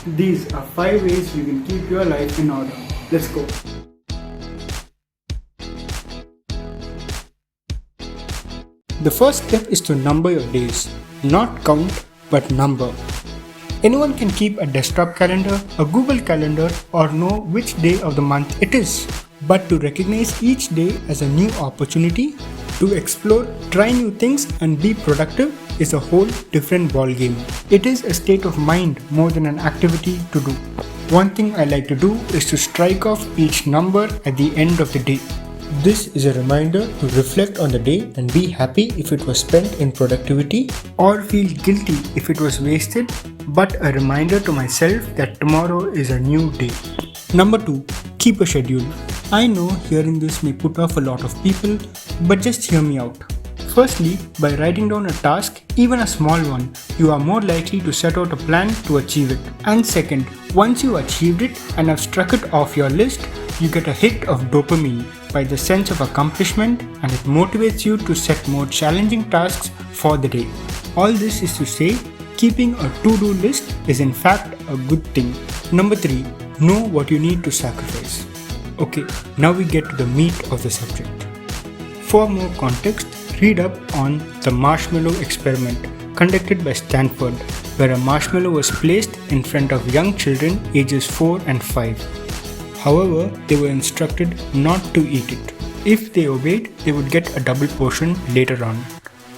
These are 5 ways you can keep your life in order. Let's go. The first step is to number your days. Not count, but number. Anyone can keep a desktop calendar, a Google calendar, or know which day of the month it is. But to recognize each day as a new opportunity to explore, try new things, and be productive is a whole different ballgame. It is a state of mind more than an activity to do. One thing I like to do is to strike off each number at the end of the day. This is a reminder to reflect on the day and be happy if it was spent in productivity or feel guilty if it was wasted, but a reminder to myself that tomorrow is a new day. Number 2. Keep a schedule. I know hearing this may put off a lot of people, but just hear me out. Firstly, by writing down a task, even a small one, you are more likely to set out a plan to achieve it. And second, once you achieved it and have struck it off your list, you get a hit of dopamine by the sense of accomplishment, and it motivates you to set more challenging tasks for the day. All this is to say, keeping a to-do list is in fact a good thing. Number 3. Know what you need to sacrifice. Okay, now we get to the meat of the subject. For more context, read up on the marshmallow experiment conducted by Stanford, where a marshmallow was placed in front of young children ages 4 and 5. However, they were instructed not to eat it. If they obeyed, they would get a double portion later on.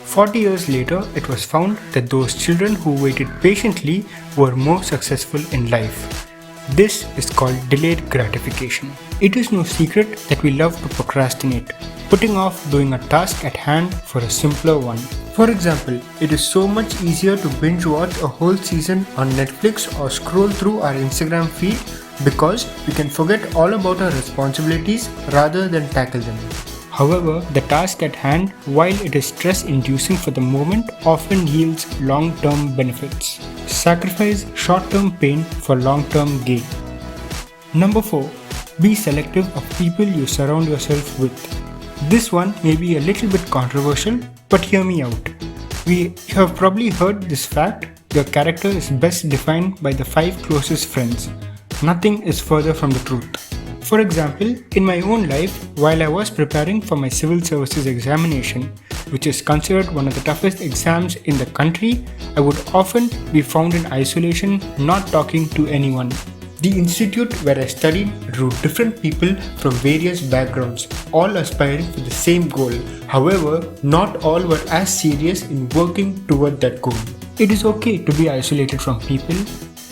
40 years later, it was found that those children who waited patiently were more successful in life. This is called delayed gratification. It is no secret that we love to procrastinate, putting off doing a task at hand for a simpler one. For example, it is so much easier to binge watch a whole season on Netflix or scroll through our Instagram feed because we can forget all about our responsibilities rather than tackle them. However, the task at hand, while it is stress-inducing for the moment, often yields long-term benefits. Sacrifice short-term pain for long-term gain. Number 4. Be selective of people you surround yourself with. This one may be a little bit controversial, but hear me out. We have probably heard this fact: your character is best defined by the 5 closest friends. Nothing is further from the truth. For example, in my own life, while I was preparing for my civil services examination, which is considered one of the toughest exams in the country, I would often be found in isolation, not talking to anyone. The institute where I studied drew different people from various backgrounds, all aspiring for the same goal. However, not all were as serious in working toward that goal. It is okay to be isolated from people.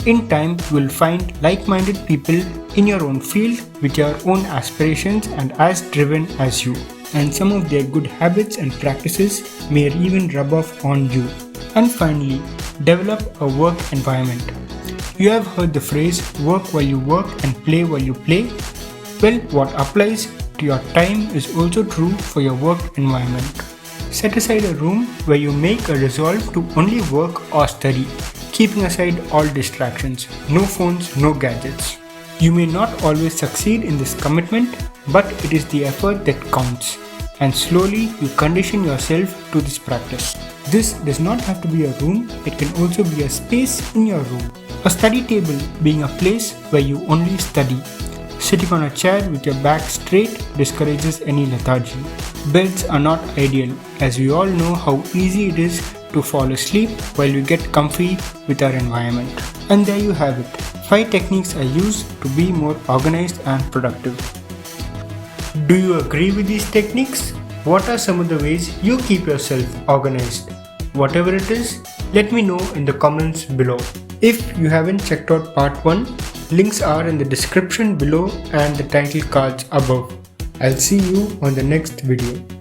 In time, you will find like-minded people in your own field with your own aspirations and as driven as you. And some of their good habits and practices may even rub off on you. And finally, develop a work environment. You have heard the phrase work while you work and play while you play. Well, what applies to your time is also true for your work environment. Set aside a room where you make a resolve to only work or study, keeping aside all distractions, no phones, no gadgets. You may not always succeed in this commitment, but it is the effort that counts. And slowly you condition yourself to this practice. This does not have to be a room, it can also be a space in your room. A study table being a place where you only study. Sitting on a chair with your back straight discourages any lethargy. Beds are not ideal, as we all know how easy it is to fall asleep while we get comfy with our environment. And there you have it. 5 techniques I use to be more organized and productive. Do you agree with these techniques? What are some of the ways you keep yourself organized? Whatever it is, let me know in the comments below. If you haven't checked out part 1, links are in the description below and the title cards above. I'll see you on the next video.